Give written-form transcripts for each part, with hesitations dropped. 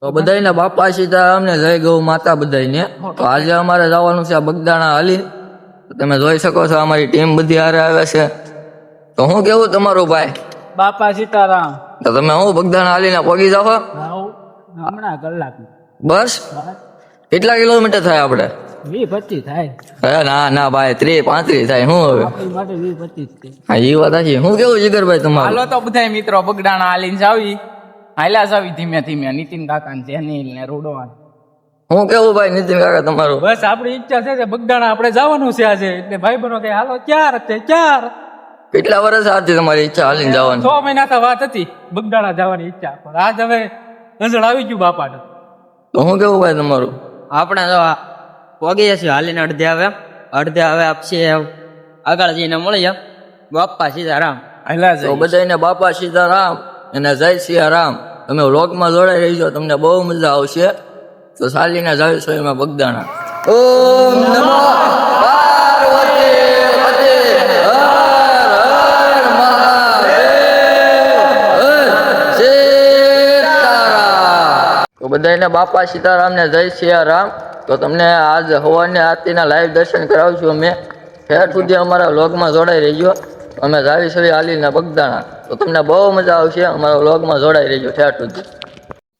તો બધાને બાપા સીતારામ ને જય ગૌ માતા બધાને. તો આજે અમારે જવાનું છે બગદાણા હાલી. તમે જોઈ શકો છો અમારી ટીમ બધી હારે આવે છે. તો હું કેવું તમારું ભાઈ? બાપા સીતારામ. તો તમે હું બગદાણા હાલીને પહોંચી જાવ? હમણાં કલાક બસ કેટલા કિલોમીટર થાય આપણે? 20-25 થાય. ના ના ભાઈ 30-35 થાય. શું હવે આપણી માટે 20-25 હા એ વાત છે. હું કેવું જીગરભાઈ તમારું? હાલો તો બધા મિત્રો બગડાણા હાલીને જાવી, હાલ્યા જાવી ધીમે ધીમે. નીતિન કાકા ને જેનિલ ને રોડવાન. હું કેવું ભાઈ નીતિન કાકા તમારું? બસ આપણી ઈચ્છા છે કે બગદાણા આપણે જવાનું છે આજે. એટલે ભાઈ બનો કે હાલો ચાર છે ચાર. કેટલા વર્ષ આથી તમારી ઈચ્છા હાલીને જવાની? 6 મહિના તો વાત હતી બગદાણા જવાની ઈચ્છા, પણ આજ હવે નજર આવી ગયું બાપાને. તો હું કેવું ભાઈ તમારું? આપણે તો પોગીએ છીએ હાલીને અડધે આવે આપશે આગળ જઈને મળીએ. બાપા સીતારામ. હાલ્યા તો જાય. બધાને બાપા સીતારામ અને જય સિયારામ. તમે વ્લોગમાં જોડાઈ રહીજો, તમને બહુ મજા આવશે. તો ચાલીને જાવીશું એમાં બગદાણા. ઓમ નમો પાર્વતી પતે હર હર મહાદેવ હર સીતારામ. તો બધાને બાપા સીતારામ ને જય સિયારામ. તો તમને આજ હવાની આરતીના લાઈવ દર્શન કરાવશું અમે. ઠેઠ સુધી અમારા વ્લોગમાં જોડાઈ રહીજો. અમે જાવી સવી હાલીને બગદાણા. તો તમને બહુ મજા આવશે. અમારા વ્લોગમાં જોડાઈ રહીજો ઠેઠ સુધી.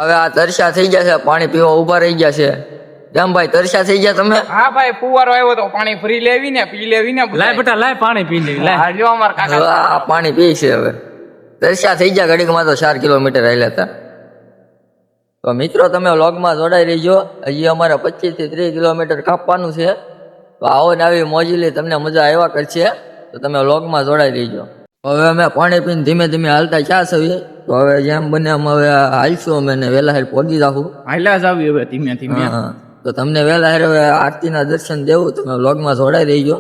હવે આ તરસ્યા થઈ ગયા છે, પાણી પીવા ઊભા રહી ગયા છે. કેમ ભાઈ તરસ્યા થઈ ગયા તમે? હા ભાઈ, ફુવારો આવ્યો તો પાણી ફ્રી લેવી ને પી લેવી ને. લાય બેટા લાય પાણી પી લે લાય. હા, જો અમાર કાકા. હવે આ પાણી પી છે. હવે તરસ્યા થઈ ગયા ઘડીકમાં. તો 4 કિલોમીટર હાલ્યા હતા. તો મિત્રો તમે વ્લોગમાં જોડાઈ રહીજો. હજી અમારે 25 થી 30 કિલોમીટર કાપવાનું છે. તો આવો ને આવી મોજીલી તમને મજા આવ્યા કરશે. તો તમે વ્લોગમાં જોડાઈ રહીજો. હવે અમે પાણી પીને ધીમે ધીમે હાલતા ક્યાં છીએ. તો હવે જેમ બને એમ હવે હાલશું અમે ને વહેલા હેર પહોંચી રાખું. હાલ્યા જાવી હવે ધીમે ધીમે. હા, તો તમને વહેલા હેર હવે આરતીના દર્શન દેવું. તમે વ્લોગમાં જોડાઈ રહીજો.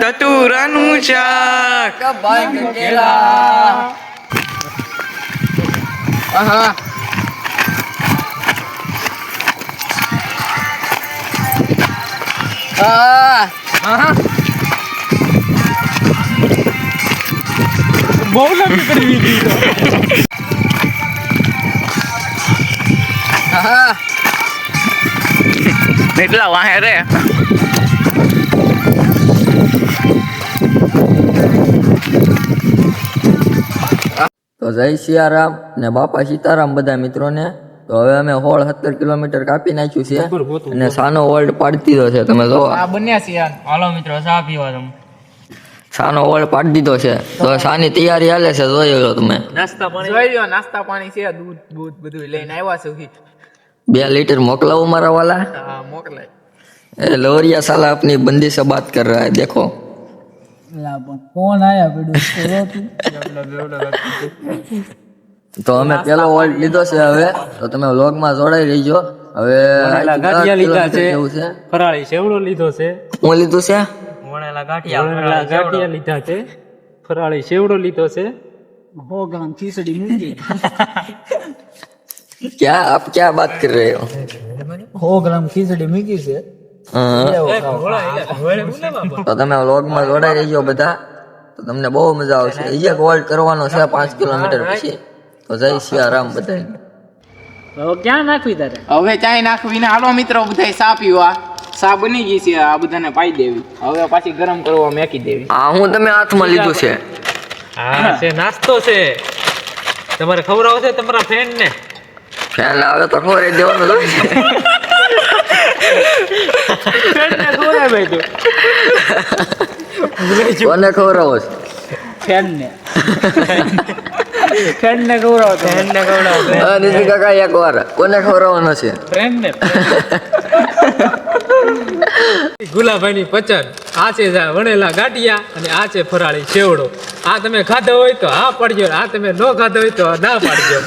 ધતુરાનું શાક. બહુ લંબી કરી દીધી. એટલા વાહે રે. તો જય સિયારામ ને બાપા સીતારામ બધા મિત્રોને. તો હવે અમે 16-17 કિલોમીટર કાપી નાખ્યું છે અને સાનો વર્લ્ડ પાડી દીધો છે. તમે જો આ બન્યા છે યાર. હાલો મિત્રો ચા પીવા તમે. સાનો વર્લ્ડ પાડી દીધો છે. તો સાની તૈયારી હાલે છે. જોઈ લો તમે. નાસ્તા પાણી જોઈ લ્યો, નાસ્તા પાણી છે, દૂધ બૂધ બધું લઈને આવ્યા છે. 2 લીટર મોકલાવું મારા વાલા. હા, મોકલાય. એ लोरिया साला अपनी बंदी से बात कर रहा है, देखो. ફોન આયા તો અમે પેલો વર્લ્ડ લીધો છે. હવે તો તમે વ્લોગમાં જોડાઈ રહીજો. હવે ગાંઠિયા લીધા છે, કેવું છે? ફરાળી સેવડો લીધો છે, હું લીધું છે. વણેલા ગાંઠિયા લીધા છે, ફરાળી સેવડો લીધો છે. 100 ગ્રામ ખીચડી મૂકી. क्या आप क्या बात कर रहे हो? 100 ગ્રામ ખીચડી મૂકી છે. હા. તો તમે વ્લોગમાં જોડાઈ રહીજો બધા. તો તમને બહુ મજા આવશે. એક વર્લ્ડ કરવાનો છે 5 કિલોમીટર પછી. તો જય સિયારામ બધાને. હવે ક્યાં નાખવી તારે? હવે ચાય નાખવીને હાલો મિત્રો બધા ચા પીવા. ચા બની ગઈ છે, આ બધાને પાઈ દેવી. હવે પાછી ગરમ કરવા મેકી દેવી. આ હું તમે હાથમાં લીધું છે. હા છે, નાસ્તો છે. તમારે ખવડાવો છે તમારા ફ્રેન્ડ ને? ફેન આવે તો ખબર દેવાનું હોય છે. ફ્રેન્ડ ને ખવડાય ભાઈ તું. કોને ખવડાવો છે? ફ્રેન્ડ ને. ફ્રેન્ડ ને ખવડાવો. ફ્રેન્ડ ને ખવડાવો. હા નીતિન કાકા એક વાર કોને ખવડાવવાનો છે? ફ્રેન્ડ ને. ગુલાભાઈ ની પચન. આ છે વણેલા ગાંઠિયા અને આ છે ફરાળી સેવડો. આ તમે ખાધો હોય તો હા પાડજો, આ તમે ન ખાધો હોય તો ના પાડજો.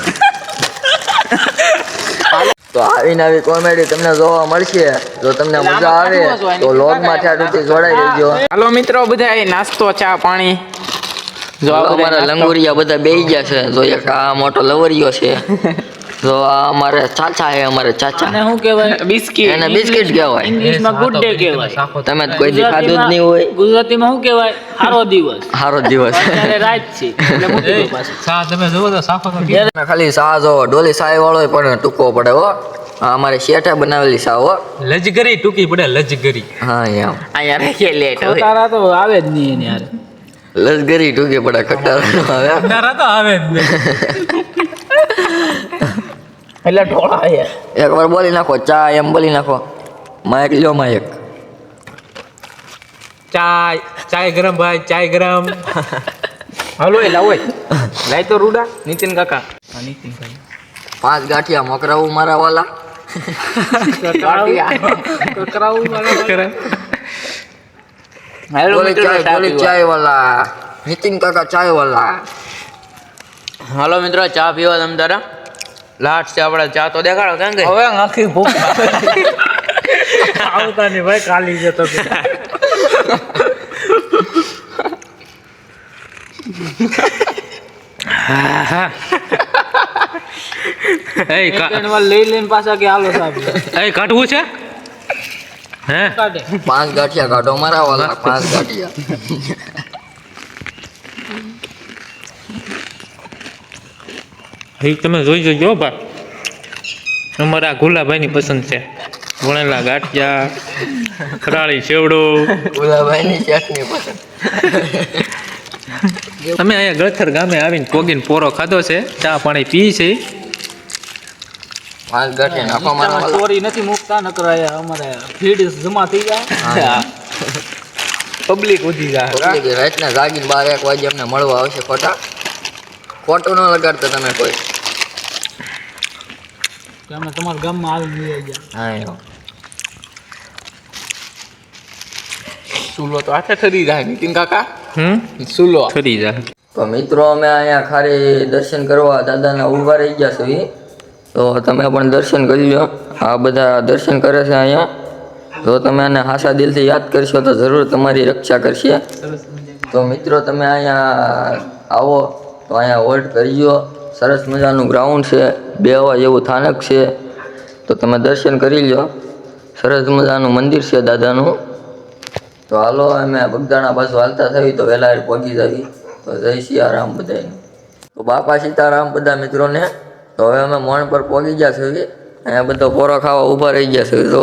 તો આવીને આવી કોમેડી તમને જોવા મળશે. જો તમને મજા આવે તો વ્લોગમાં ત્યાં સુધી જોડાઈ રહેજો. હાલો મિત્રો બધા નાસ્તો ચા પાણી જો આ બધા અમારા નાસ્તો- લંગુરિયા બધા બેહી ગયા છે. જો એક આ મોટો લવરિયો છે. જો આ અમારે ચાચા છે, અમારે ચાચા. આને શું કહેવાય? બિસ્કિટ એને બિસ્કિટ કહેવાય. ઇંગ્લિશમાં ગુડ ડે કહેવાય. તમે તો કોઈ દી ખાધું જ નહીં હોય. ગુજરાતીમાં શું કહેવાય? સારો દિવસ. સારો દિવસ. અત્યારે રાત છે એટલે મૂકી દો પાછું. સા તમે જોવો તો સાફો તો પી. તમે ખાલી સા જો ડોલી સાય વાળો પણ ટૂંકો પડે હો. આ અમારે શેઠે બનાવેલી સા હો. લજગરી ટૂંકી પડે લજગરી. હા એમ અહીંયા રાખીએ લેટ હવે ખોટારા તો આવે જ નહીં એની હારે. લસગરી ટૂંકી પડે ખટારો નો આવે. તારા તો આવે જ નહીં. એટલે ઢોળા છે એકવાર બોલી નાખો ચા એમ બોલી નાખો. માયક લ્યો માયક. ચાય ગરમ ભાઈ, ચાય ગરમ. હલો એ લાવો લાય તો રૂડા નીતિન કાકા હા નીતિનભાઈ 5 ગાંઠિયા મોકરાવું મારા વાલા. હેલો બોલી મિત્રો ચાય વાલા. નીતિન કાકા ચાય વાલા. હાલો મિત્રો ચા પીવા તમ તારા લાટ છે આપણે ચા તો દેખાડો કેમ કે હવે આખી ભૂખ આવતા નહીં ભાઈ, કાલી જતો. લઈ લઈને પાછા કે હાલો સાહેબ એ કાઢવું છે હે? કાઢે 5 ગાંઠિયા કાઢો મારા વાલા. 5 ગાંઠિયા. તમે જોઈ જોજો ભાઈ, અમારા ગુલાભાઈની પસંદ છે. વણેલા ગાંઠિયા, ફરાળી સેવડો. ગુલાબાઈની ચટણી પસંદ. અમે અહીંયા ગળથર ગામે આવીને પોગીને પોરો ખાધો છે, ચા પાણી પી છે. 5 ગાંઠિયા નાખો મારા વાલા. ચોરી નથી મૂકતા નકર અહીંયા અમારે ભીડ જમા થઈ જાય. પબ્લિક ઉધી જાય ખોટી કે રાતના જાગીને 12-1 વાગે અમને મળવા આવશે. ખોટું ન લગાડતા તમે કોઈ. કે અમે તમારા ગામમાં આવીને લઈ ગયા. હા એમ. સુલો તો હાથે ઠરી જાય નીતિન કાકા હમ સુલો ખરી જાય. તો મિત્રો અમે અહીંયા ખાલી દર્શન કરવા દાદાના ઊભા રહી ગયા છીએ. તો તમે પણ દર્શન કરી લો. આ બધા દર્શન કરે છે અહીંયા. જો તમે આને હાસા દિલથી યાદ કરશો તો જરૂર તમારી રક્ષા કરશે. તો મિત્રો તમે અહીંયા આવો તો અહીંયા હોલ્ડ કરજો. સરસ મજાનું ગ્રાઉન્ડ છે, બેહવા જેવું સ્થાનક છે. તો તમે દર્શન કરી લો. સરસ મજાનું મંદિર છે દાદાનું. તો હાલો અમે બગદાણા બાજુ હાલતા થઈ તો વહેલા પહોંચી જવી. તો જય સિયારામ બધાને. તો બાપા સીતારામ બધા મિત્રોને. તો હવે અમે મોણ પર પહોંચી ગયા છીએ. અહીંયા બધા પોરો ખાવા ઊભા રહી ગયા છે. તો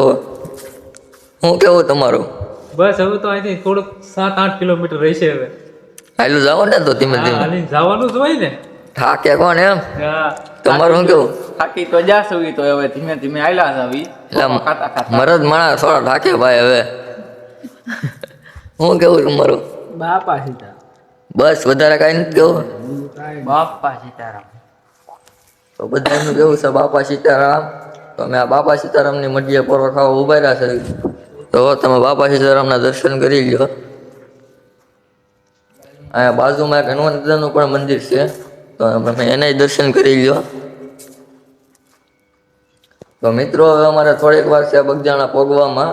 શું કેવું તમારું? બસ હવે તો અહીંથી થોડુંક 7-8 કિલોમીટર રહેશે હવે. હાલું જાઓ ને તો ધીમે હા, ધીમે. હાલીને જવાનું જ હોય ને. થાકે કોણ એમ? હા. તમારું શું કેવું? થાકી તો જાશું તો હવે ધીમે ધીમે આયલા જાવી એટલે ખાતા ખાતા મરદ માણસ થોડા થાકે ભાઈ હવે. શું કેવું તમારું? બાપા સીતા બસ વધારે કાંઈ નથી કેવું. બાપા સીતારામ. તો બધાનું કેવું છે બાપા સીતારામ. તો અમે આ બાપા સીતારામની મઢીએ પોરો ખાવા ઊભા રહ્યા છે. તો તમે બાપા સીતારામના દર્શન કરી લો. અહીંયા બાજુમાં એક હનુમાન દાદાનું પણ મંદિર છે. તો તમે એનાય દર્શન કરી લો. તો મિત્રો હવે અમારે થોડીક વાર છે બગદાણા પહોંચવામાં.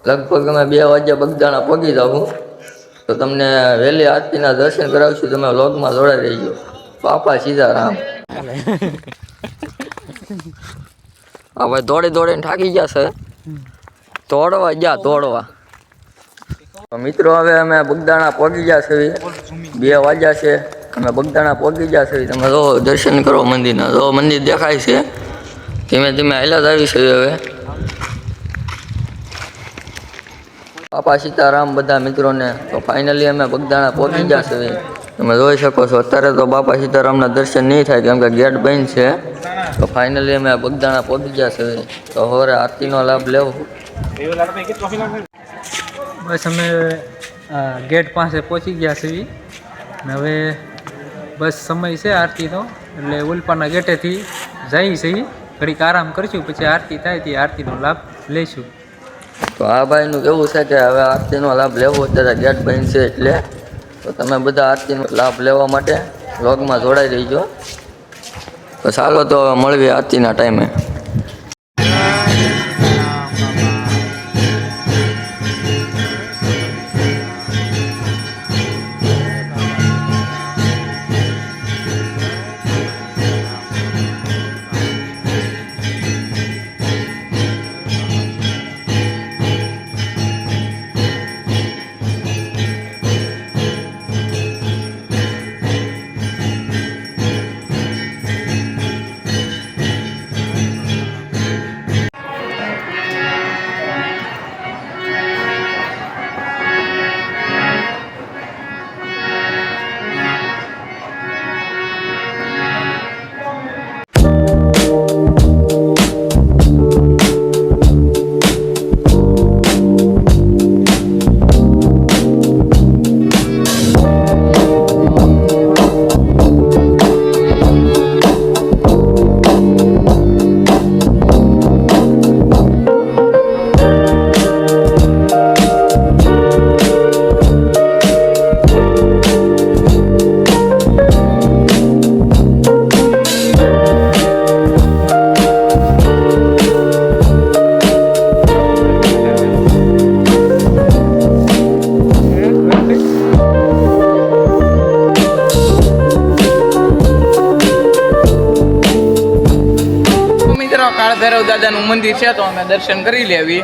લગભગ અમે 2 વાગ્યા બગદાણા પહોંચી જાઉં. તો તમને વહેલી આરતીના દર્શન કરાવશું. તમે વ્લોગમાં જોડાઈ રહીજો. બાપા સીતારામ. હવે દોડી દોડીને થાકી ગયા છે. દોડવા ગયા દોડવા. તો મિત્રો હવે અમે બગદાણા પહોંચી ગયા છે. 2 વાગ્યા છે. અમે બગદાણા પહોંચી ગયા છે. તમે જો દર્શન કરો મંદિરના. જો મંદિર દેખાય છે. ધીમે ધીમે હાલ્યા જ આવી છે હવે. બાપા સીતારામ બધા મિત્રોને. તો ફાઇનલી અમે બગદાણા પહોંચી ગયા છે. તમે જોઈ શકો છો અત્યારે તો બાપા સીતારામના દર્શન નહીં થાય કેમ કે ગેટ બંધ છે. તો ફાઇનલી અમે બગદાણા પહોંચી ગયા છે. તો હવે આરતીનો લાભ લેવો. બસ અમે ગેટ પાસે પહોંચી ગયા છીએ ને હવે બસ સમય છે આરતીનો એટલે ઉલ્પાના ગેટેથી જઈએ છીએ. ઘડીક આરામ કરીશું પછી આરતી થાય તે આરતીનો લાભ લઈશું. તો આ ભાઈનું કેવું છે કે હવે આરતીનો લાભ લેવો અત્યારે ગેટ બંધ છે એટલે. તો તમે બધા આરતીનો લાભ લેવા માટે વ્લોગમાં જોડાઈ રહીજો. તો ચાલો તો હવે મળીએ આરતીના ટાઈમે. મિત્રો કાળભૈરવ દાદાનું મંદિર છે તો અમે દર્શન કરી લેવી.